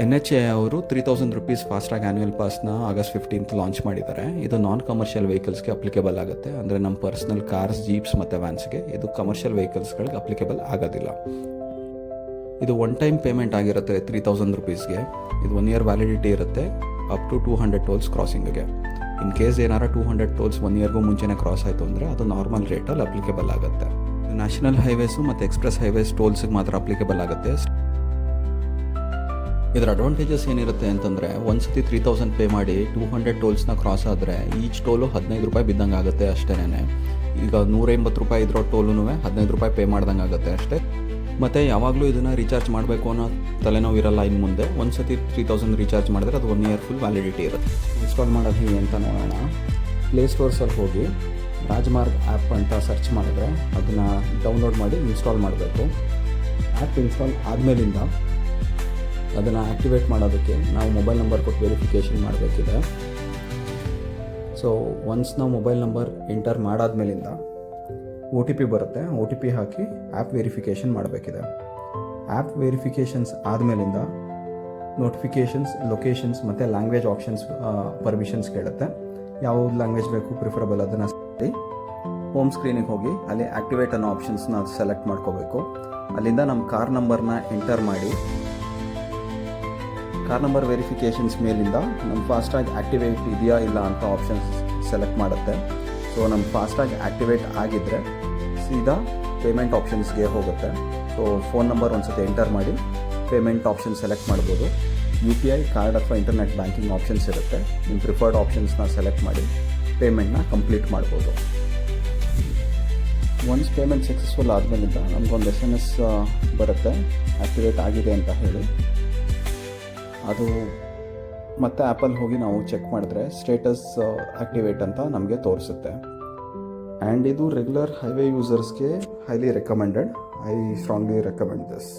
NHAI ಅವರು 3000 rupees FASTag annual ಪಾಸ್ನ August 15th launch ಮಾಡಿದ್ದಾರೆ. ಇದು ನಾನ್ ಕಮರ್ಷಿಯಲ್ ವೆಹಿಕಲ್ಸ್ಗೆ ಅಪ್ಲಿಕೇಬಲ್ ಆಗುತ್ತೆ. ಅಂದರೆ ನಮ್ಮ ಪರ್ಸ್ನಲ್ ಕಾರ್ಸ್, ಜೀಪ್ಸ್ ಮತ್ತು ವ್ಯಾನ್ಸ್ಗೆ. ಇದು ಕಮರ್ಷಿಯಲ್ ವೆಹಿಕಲ್ಸ್ಗಳಿಗೆ ಅಪ್ಲಿಕೇಬಲ್ ಆಗೋದಿಲ್ಲ. ಇದು ಒನ್ ಟೈಮ್ ಪೇಮೆಂಟ್ ಆಗಿರುತ್ತೆ 3000 ರುಪೀಸ್ಗೆ. ಇದು 1 year ವ್ಯಾಲಿಡಿಟಿ ಇರುತ್ತೆ ಅಪ್ ಟು 200 ಟೋಲ್ಸ್ ಕ್ರಾಸಿಂಗ್ಗೆ. ಇನ್ ಕೇಸ್ ಏನಾರ 200 ಟೋಲ್ಸ್ 1 yearಗೂ ಮುಂಚೆನೇ ಕ್ರಾಸ್ ಆಯಿತು ಅಂದರೆ ಅದು ನಾರ್ಮಲ್ ರೇಟಲ್ಲಿ ಅಪ್ಲಿಕೇಬಲ್ ಆಗುತ್ತೆ. ನ್ಯಾಷನಲ್ ಹೈವೇಸು ಮತ್ತು ಎಕ್ಸ್ಪ್ರೆಸ್ ಹೈವೇಸ್ ಟೋಲ್ಸ್ಗೆ ಮಾತ್ರ ಅಪ್ಲಿಕೇಬಲ್ ಆಗುತ್ತೆ. ಇದರ ಅಡ್ವಾಂಟೇಜಸ್ ಏನಿರುತ್ತೆ ಅಂತಂದರೆ, ಒಂದ್ಸತಿ 3000 ಪೇ ಮಾಡಿ 200 ಟೋಲ್ಸ್ನ ಕ್ರಾಸ್ ಆದರೆ ಈಚ್ ಟೋಲು 15 ರೂಪಾಯಿ ಬಿದ್ದಂಗೆ ಆಗುತ್ತೆ ಅಷ್ಟೇನೆ. ಈಗ 180 ರೂಪಾಯಿ ಇದ್ರೋ ಟೋಲು 15 ರೂಪಾಯಿ ಪೇ ಮಾಡ್ದಂಗೆ ಆಗುತ್ತೆ ಅಷ್ಟೇ. ಮತ್ತು ಯಾವಾಗಲೂ ಇದನ್ನು ರೀಚಾರ್ಜ್ ಮಾಡಬೇಕು ಅನ್ನೋ ತಲೆನೋವು ಇರಲ್ಲ. ಇನ್ನು ಮುಂದೆ ಒಂದ್ಸತಿ 3000 ರೀಚಾರ್ಜ್ ಮಾಡಿದ್ರೆ ಅದು 1 year ಫುಲ್ ವ್ಯಾಲಿಡಿಟಿ ಇರುತ್ತೆ. ಇನ್ಸ್ಟಾಲ್ ಮಾಡೋದು ಹೇಗೆ ಅಂತ ನೋಡೋಣ. ಪ್ಲೇಸ್ಟೋರ್ಸಲ್ಲಿ ಹೋಗಿ ರಾಜ್ಮಾರ್ಗ್ ಆ್ಯಪ್ ಅಂತ ಸರ್ಚ್ ಮಾಡಿದ್ರೆ ಅದನ್ನು ಡೌನ್ಲೋಡ್ ಮಾಡಿ ಇನ್ಸ್ಟಾಲ್ ಮಾಡಬೇಕು. ಆ್ಯಪ್ ಇನ್ಸ್ಟಾಲ್ ಆದಮೇಲಿಂದ ಅದನ್ನು ಆ್ಯಕ್ಟಿವೇಟ್ ಮಾಡೋದಕ್ಕೆ ನಾವು ಮೊಬೈಲ್ ನಂಬರ್ ಕೊಟ್ಟು ವೆರಿಫಿಕೇಷನ್ ಮಾಡಬೇಕಿದೆ. ಸೊ ಒನ್ಸ್ ನಾವು ಮೊಬೈಲ್ ನಂಬರ್ ಎಂಟರ್ ಮಾಡಾದ್ಮೇಲಿಂದ OTP ಬರುತ್ತೆ. OTP ಹಾಕಿ ಆ್ಯಪ್ ವೆರಿಫಿಕೇಷನ್ ಮಾಡಬೇಕಿದೆ. ಆ್ಯಪ್ ವೆರಿಫಿಕೇಷನ್ಸ್ ಆದಮೇಲಿಂದ ನೋಟಿಫಿಕೇಷನ್ಸ್, ಲೊಕೇಶನ್ಸ್ ಮತ್ತು ಲ್ಯಾಂಗ್ವೇಜ್ ಆಪ್ಷನ್ಸ್ ಪರ್ಮಿಷನ್ಸ್ ಕೇಳುತ್ತೆ. ಯಾವ ಲ್ಯಾಂಗ್ವೇಜ್ ಬೇಕು ಪ್ರಿಫರಬಲ್ ಅದನ್ನು ಸೆಲೆಕ್ಟ್. ಹೋಮ್ ಸ್ಕ್ರೀನಿಗೆ ಹೋಗಿ ಅಲ್ಲಿ ಆ್ಯಕ್ಟಿವೇಟ್ ಅನ್ನೋ ಆಪ್ಷನ್ಸ್ನ ಸೆಲೆಕ್ಟ್ ಮಾಡ್ಕೋಬೇಕು. ಅಲ್ಲಿಂದ ನಮ್ಮ ಕಾರ್ ನಂಬರ್ನ ಎಂಟರ್ ಮಾಡಿ ಕಾರ್ ನಂಬರ್ ವೆರಿಫಿಕೇಷನ್ಸ್ ಮೇಲಿಂದ ನಮ್ಮ ಫಾಸ್ಟ್ಯಾಗ್ ಆ್ಯಕ್ಟಿವೇಟ್ ಇದೆಯಾ ಇಲ್ಲ ಅಂತ ಆಪ್ಷನ್ಸ್ ಸೆಲೆಕ್ಟ್ ಮಾಡುತ್ತೆ. ಸೊ ನಮ್ಮ ಫಾಸ್ಟ್ಯಾಗ್ ಆ್ಯಕ್ಟಿವೇಟ್ ಆಗಿದ್ದರೆ ಸೀದಾ ಪೇಮೆಂಟ್ ಆಪ್ಷನ್ಸ್ಗೆ ಹೋಗುತ್ತೆ. ಸೊ ಫೋನ್ ನಂಬರ್ ಒಂದ್ಸತಿ ಎಂಟರ್ ಮಾಡಿ ಪೇಮೆಂಟ್ ಆಪ್ಷನ್ ಸೆಲೆಕ್ಟ್ ಮಾಡ್ಬೋದು. UPI ಕಾರ್ಡ್ ಅಥವಾ ಇಂಟರ್ನೆಟ್ ಬ್ಯಾಂಕಿಂಗ್ ಆಪ್ಷನ್ಸ್ ಇರುತ್ತೆ. ನಿಮ್ಮ ಪ್ರಿಫರ್ಡ್ ಆಪ್ಷನ್ಸ್ನ ಸೆಲೆಕ್ಟ್ ಮಾಡಿ ಪೇಮೆಂಟ್ನ ಕಂಪ್ಲೀಟ್ ಮಾಡ್ಬೋದು. ಒನ್ಸ್ ಪೇಮೆಂಟ್ ಸಕ್ಸಸ್ಫುಲ್ ಆದಮೇಲಿಂದ ನಮಗೊಂದು SMS ಬರುತ್ತೆ ಆ್ಯಕ್ಟಿವೇಟ್ ಆಗಿದೆ ಅಂತ ಹೇಳಿ. ಅದು ಮತ್ತೆ ಆ್ಯಪಲ್ಲಿ ಹೋಗಿ ನಾವು ಚೆಕ್ ಮಾಡಿದ್ರೆ ಸ್ಟೇಟಸ್ ಆ್ಯಕ್ಟಿವೇಟ್ ಅಂತ ನಮಗೆ ತೋರಿಸುತ್ತೆ. ಆ್ಯಂಡ್ ಇದು ರೆಗ್ಯುಲರ್ ಹೈವೇ ಯೂಸರ್ಸ್ಗೆ highly recommended. I strongly recommend this.